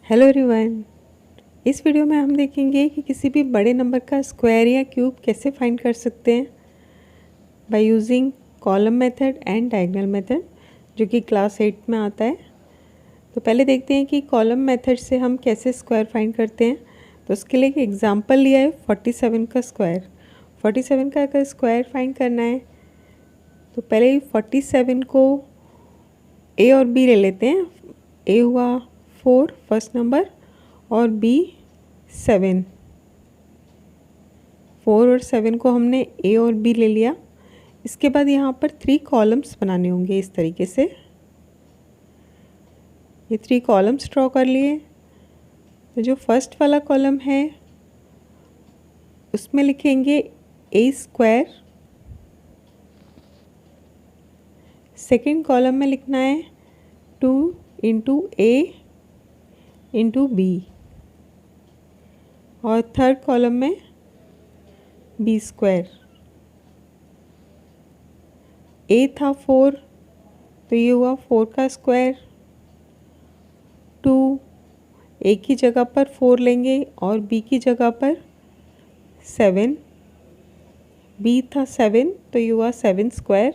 Hello everyone. इस video में हम देखेंगे कि किसी भी बड़े नंबर का स्क्वायर या क्यूब कैसे फाइंड कर सकते हैं by using column method and diagonal method, जो कि क्लास 8 में आता है। तो पहले देखते हैं कि कॉलम मेथड से हम कैसे स्क्वायर फाइंड करते हैं। तो उसके लिए एक एग्जांपल लिया है 47 का स्क्वायर। 47 का अगर स्क्वायर फाइंड करना है तो पहले 47 को ए और बी ले लेते हैं। ए हुआ 4 फर्स्ट नंबर और बी 7। 4 और 7 को हमने ए और बी ले लिया। इसके बाद यहाँ पर 3 कॉलम्स बनाने होंगे इस तरीके से। ये 3 कॉलम्स ड्रॉ कर लिए। तो जो फर्स्ट वाला कॉलम है उसमें लिखेंगे ए स्क्वायर। सेकेंड कॉलम में लिखना है 2 इंटू ए इंटू बी। और थर्ड कॉलम में बी स्क्वायर। ए था 4 तो ये हुआ 4 का स्क्वायर। 2 ए की जगह पर 4 लेंगे और बी की जगह पर 7। बी था 7 तो ये हुआ 7 स्क्वायर।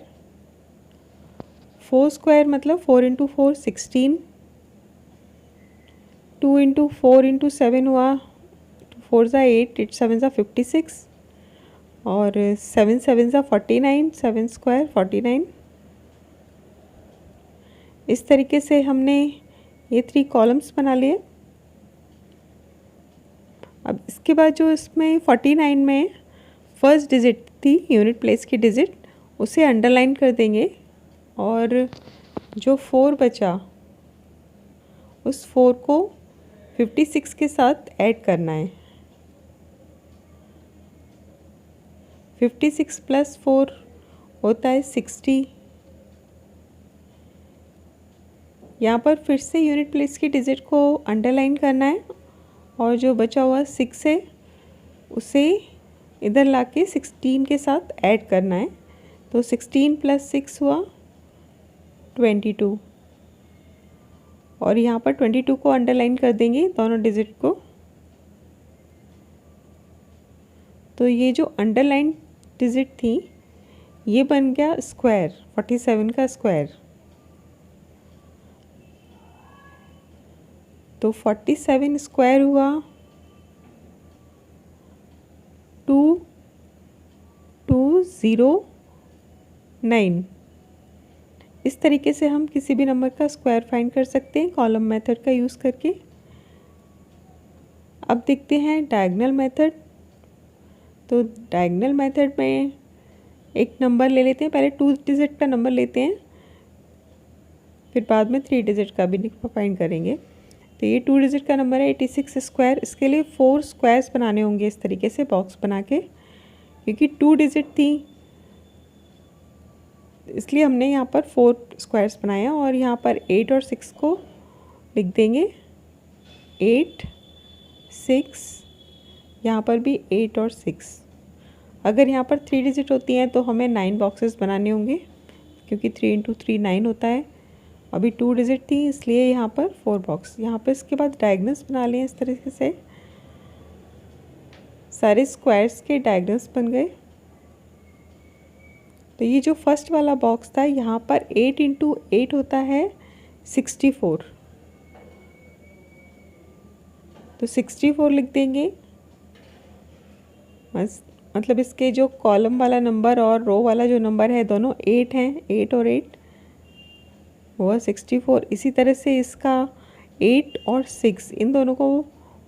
4 स्क्वायर मतलब 4 इंटू 4 16। 2 इंटू 4 इंटू 7 हुआ 4 ज़ा 8, 8 7 ज़ा 56 और 7 7 ज़ा 49। 7 स्क्वायर 49। इस तरीके से हमने ये 3 कॉलम्स बना लिए। अब इसके बाद जो इसमें 49 में फर्स्ट डिजिट थी, यूनिट प्लेस की डिजिट, उसे अंडरलाइन कर देंगे और जो 4 बचा उस 4 को 56 के साथ ऐड करना है। 56 प्लस 4 होता है 60। यहाँ पर फिर से यूनिट प्लेस की डिजिट को अंडरलाइन करना है और जो बचा हुआ 6 है उसे इधर लाके 16 के साथ ऐड करना है। तो 16 प्लस 6 हुआ 22 और यहाँ पर 22 को अंडरलाइन कर देंगे दोनों डिजिट को। तो ये जो अंडरलाइन डिजिट थी ये बन गया स्क्वायर, 47 का स्क्वायर। तो 47 स्क्वायर हुआ 2209। इस तरीके से हम किसी भी नंबर का स्क्वायर फाइंड कर सकते हैं कॉलम मेथड का यूज़ करके। अब देखते हैं डायगोनल मेथड। तो डायगोनल मेथड में एक नंबर ले लेते हैं। पहले 2 डिजिट का नंबर लेते हैं, फिर बाद में 3 डिजिट का भी फाइंड करेंगे। तो ये 2 डिजिट का नंबर है 86 स्क्वायर। इसके लिए 4 स्क्वायर्स बनाने होंगे इस तरीके से बॉक्स बना के, क्योंकि 2 डिजिट थी इसलिए हमने यहाँ पर 4 स्क्वायर्स बनाए हैं। और यहाँ पर 8 और 6 को लिख देंगे। 8 6, यहाँ पर भी 8 और 6। अगर यहाँ पर 3 डिजिट होती हैं तो हमें 9 बॉक्सेस बनाने होंगे, क्योंकि 3 इंटू 3 9 होता है। अभी 2 डिजिट थी इसलिए यहाँ पर 4 बॉक्स। यहाँ पर इसके बाद डायगोनल्स बना लिए इस तरीके से। सारे स्क्वायर्स के डायगोनल्स बन गए। तो ये जो फर्स्ट वाला बॉक्स था यहाँ पर 8 इंटू 8 होता है 64। तो 64 लिख देंगे। बस मतलब इसके जो कॉलम वाला नंबर और रो वाला जो नंबर है दोनों 8 हैं। 8 और 8 हुआ 64। इसी तरह से इसका 8 और 6 इन दोनों को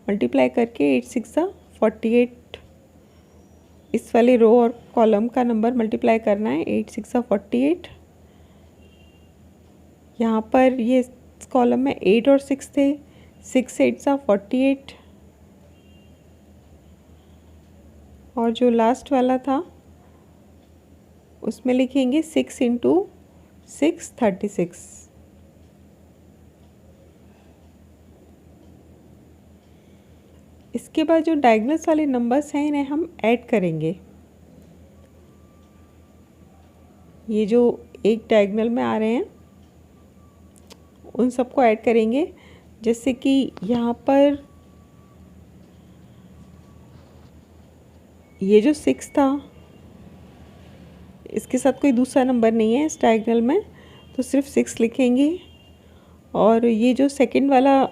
मल्टीप्लाई करके 8 6 ज़ा 48। इस वाले रो और कॉलम का नंबर मल्टीप्लाई करना है। 8 6 ज़ा 48। यहाँ पर ये कॉलम में 8 और 6 थे। 6 8 ज़ा 48 और जो लास्ट वाला था उसमें लिखेंगे 6 इंटू 6 36। इसके बाद जो डायगोनल्स वाले नंबर्स हैं इन्हें हम ऐड करेंगे। ये जो एक डायगोनल में आ रहे हैं उन सबको ऐड करेंगे। जैसे कि यहाँ पर ये जो 6 था इसके साथ कोई दूसरा नंबर नहीं है इस डायगोनल में, तो सिर्फ 6 लिखेंगे। और ये जो सेकंड वाला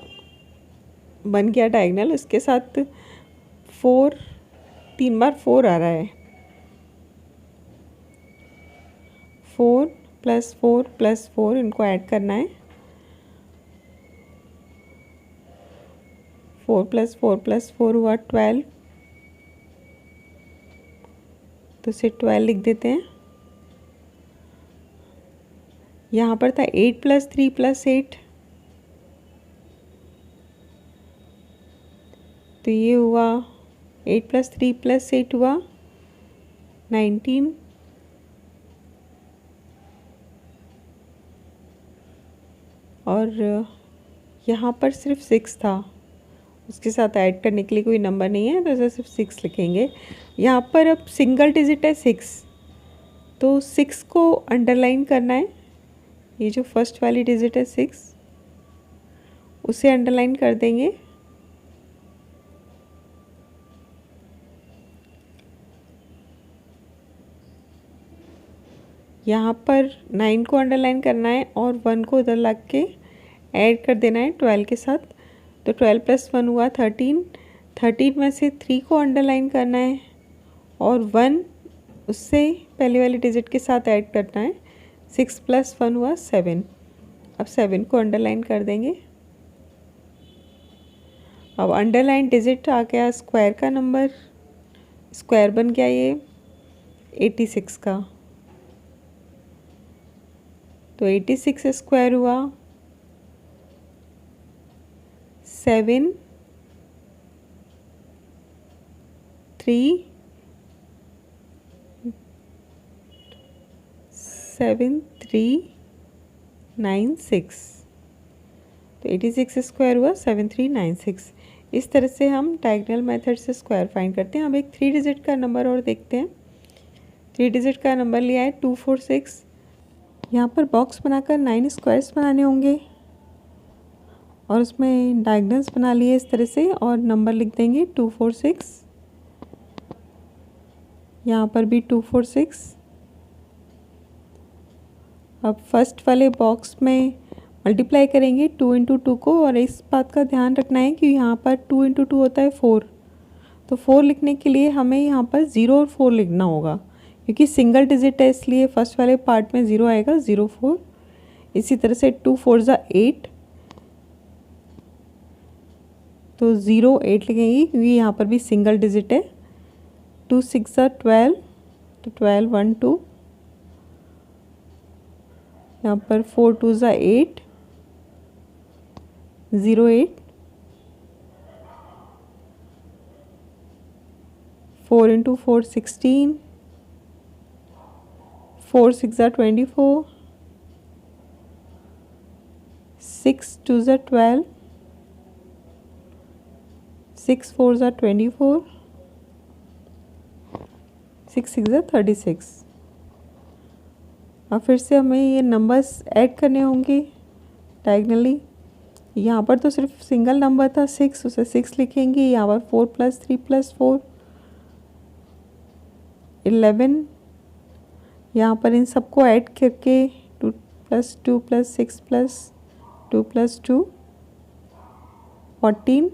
बन गया डायगोनल, इसके साथ 4 3 बार 4 आ रहा है। 4 + 4 + 4 इनको ऐड करना है। 4 + 4 + 4 हुआ 12, तो इसे 12 लिख देते हैं। यहाँ पर था 8 + 3 + 8, तो ये हुआ 8 + 3 + 8 हुआ 19। और यहाँ पर सिर्फ 6 था, उसके साथ ऐड करने के लिए कोई नंबर नहीं है, तो ऐसे सिर्फ 6 लिखेंगे। यहाँ पर अब सिंगल डिजिट है 6, तो 6 को अंडरलाइन करना है। ये जो फर्स्ट वाली डिजिट है 6, उसे अंडरलाइन कर देंगे। यहाँ पर 9 को अंडरलाइन करना है और 1 को उधर ला के ऐड कर देना है 12 के साथ, तो 12 + 1 हुआ 13। 13 में से 3 को अंडरलाइन करना है और 1 उससे पहले वाली डिजिट के साथ ऐड करना है। 6 + 1 हुआ 7। अब 7 को अंडरलाइन कर देंगे। अब अंडरलाइन डिजिट आ गया स्क्वायर का नंबर, स्क्वायर बन गया ये 86 का, तो 86 स्क्वायर हुआ 7 3 7 3 9 6, तो 86 स्क्वायर हुआ 7396। इस तरह से हम डायगोनल मेथड से स्क्वायर फाइंड करते हैं। अब एक 3 डिजिट का नंबर और देखते हैं। 3 डिजिट का नंबर लिया है 246। यहाँ पर बॉक्स बनाकर 9 स्क्वायर्स बनाने होंगे और उसमें डायगोनल्स बना लिए इस तरह से और नंबर लिख देंगे 246। यहाँ पर भी 246। अब फर्स्ट वाले बॉक्स में मल्टीप्लाई करेंगे 2 × 2 को, और इस बात का ध्यान रखना है कि यहाँ पर 2 × 2 होता है 4, तो 4 लिखने के लिए हमें यहाँ पर 0 और 4 लिखना होगा, क्योंकि सिंगल डिजिट है इसलिए फर्स्ट वाले पार्ट में 0 आएगा, 0 4। इसी तरह से 2 4 = 8, तो 0 8 लिखेंगे क्योंकि यहाँ पर भी सिंगल डिजिट है। 2 6 = 12, तो 12 1 2। यहाँ पर 4 2 = 8, 0 8। 4 × 4 16, 4 6 = 24, 6 2 = 12, 6 4 = 24, 6 6 = 36। अब फिर से हमें ये नंबर्स ऐड करने होंगे डायगनली। यहाँ पर तो सिर्फ सिंगल नंबर था 6, उसे 6 लिखेंगे। यहाँ पर 4 + 3 + 4 11। यहाँ पर इन सबको ऐड करके 2 + 2 + 6 + 2 + 2 14,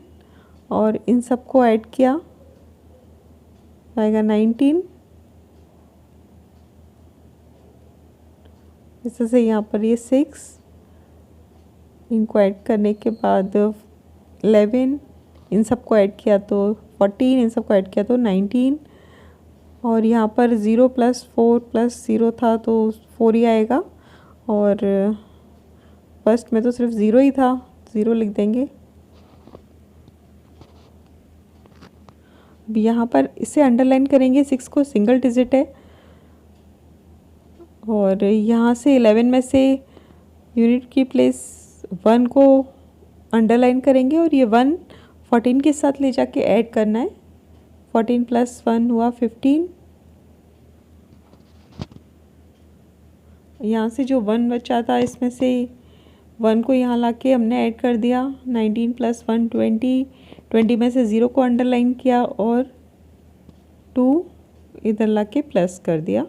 और इन सबको ऐड किया आएगा 19। इस तरह से यहाँ पर ये 6, इनको ऐड करने के बाद 11, इन सबको ऐड किया तो 14, इन सबको ऐड किया तो 19, और यहाँ पर 0 + 4 + 0 था तो 4 ही आएगा, और फर्स्ट में तो सिर्फ 0 ही था, 0 लिख देंगे। अब यहाँ पर इसे अंडरलाइन करेंगे, 6 को सिंगल डिजिट है, और यहाँ से 11 में से यूनिट की प्लेस 1 को अंडरलाइन करेंगे, और ये 1 14 के साथ ले जाके ऐड करना है। 14 + 1 हुआ 15। यहाँ से जो 1 बचा था इसमें से 1 को यहाँ ला के हमने ऐड कर दिया, 19 + 1 20, 20 में से 0 को अंडरलाइन किया और 2 इधर ला के प्लस कर दिया,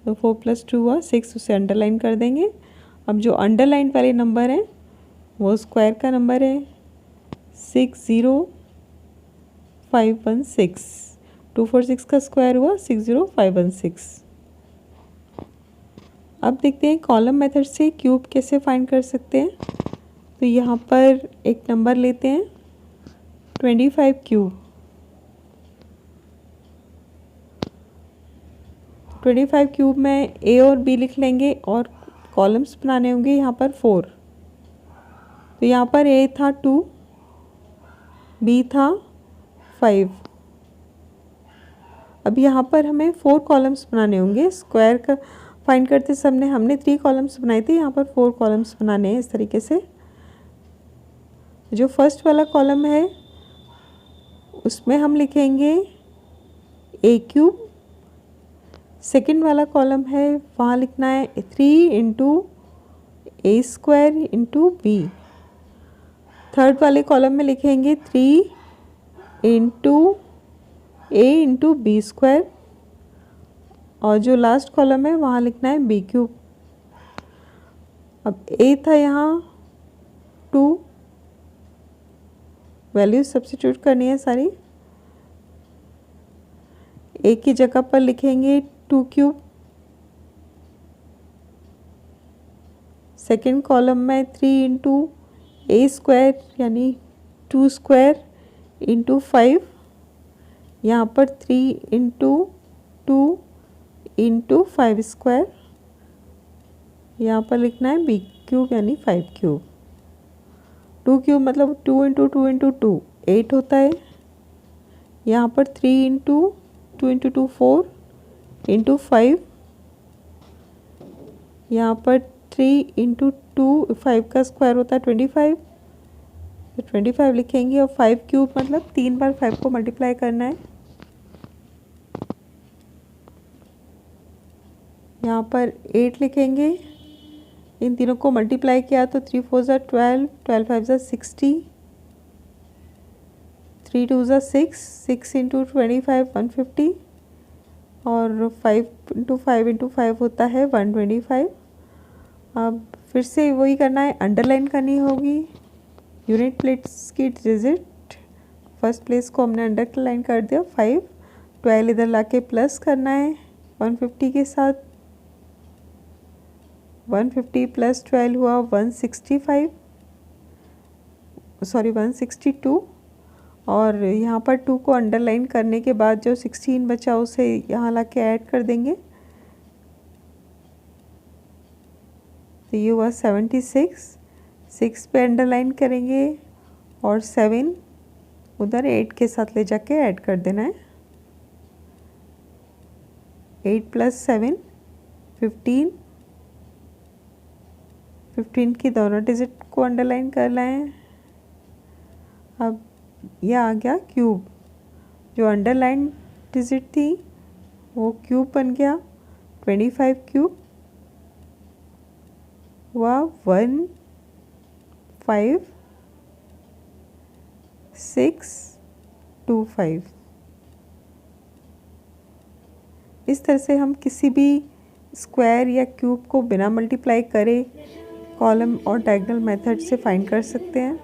तो 4 + 2 हुआ 6, उसे अंडरलाइन कर देंगे। अब जो अंडरलाइन वाले नंबर हैं वो स्क्वायर का नंबर है 60516, 246 का स्क्वायर हुआ 60516। अब देखते हैं कॉलम मेथड से क्यूब कैसे फाइंड कर सकते हैं। तो यहाँ पर एक नंबर लेते हैं 25 क्यूब। 25 क्यूब में ए और बी लिख लेंगे और कॉलम्स बनाने होंगे यहाँ पर 4। तो यहाँ पर ए था 2, बी था 5। अब यहाँ पर हमें 4 कॉलम्स बनाने होंगे। स्क्वायर का फाइंड करते समय हमने 3 कॉलम्स बनाए थे, यहाँ पर 4 कॉलम्स बनाने हैं इस तरीके से। जो फर्स्ट वाला कॉलम है उसमें हम लिखेंगे ए क्यूब। सेकंड वाला कॉलम है वहाँ लिखना है 3 × a² × b। थर्ड वाले कॉलम में लिखेंगे 3 × a × b²। और जो लास्ट कॉलम है वहाँ लिखना है b क्यूब। अब a था यहाँ 2, वैल्यूज सब्स्टिट्यूट करनी है सारी। a की जगह पर लिखेंगे 2 क्यूब। सेकेंड कॉलम में 3 × a² यानी 2² × 5। यहाँ पर 3 × 2 × 5²। यहाँ पर लिखना है b क्यूब यानी 5 क्यूब। 2 क्यूब मतलब 2 × 2 × 2 8 होता है। यहाँ पर 3 × 2 × 2 4 × 5। यहाँ पर 3 × 2 5 का स्क्वायर होता है 25, तो 25 लिखेंगे। और 5 क्यूब मतलब 3 बार 5 को मल्टीप्लाई करना है। यहाँ पर 8 लिखेंगे। इन तीनों को मल्टीप्लाई किया तो 3 4 = 12, 12 5 = 60, 3 2 = 6, 6 × 25 150 और 5 × 5 × 5 होता है 125। अब फिर से वही करना है, अंडरलाइन करनी होगी यूनिट प्लेट्स की डिजिट। फर्स्ट प्लेस को हमने अंडरलाइन कर दिया 5, 12 इधर लाके प्लस करना है 150 के साथ। 150 + 12 हुआ 165, सॉरी 162। और यहाँ पर 2 को अंडरलाइन करने के बाद जो 16 बचा उसे यहाँ लाके ऐड कर देंगे, तो ये हुआ 76। 6 पे अंडरलाइन करेंगे और 7 उधर 8 के साथ ले जाके ऐड कर देना है। 8 + 7 15, 15 की दोनों डिजिट को अंडरलाइन करना है। अब यह आ गया क्यूब। जो अंडरलाइन डिजिट थी वो क्यूब बन गया। 25 क्यूब हुआ 1 5 6 2 5। इस तरह से हम किसी भी स्क्वायर या क्यूब को बिना मल्टीप्लाई करे कॉलम और डायगोनल मेथड से फाइंड कर सकते हैं।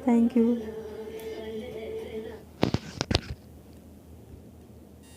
Thank you.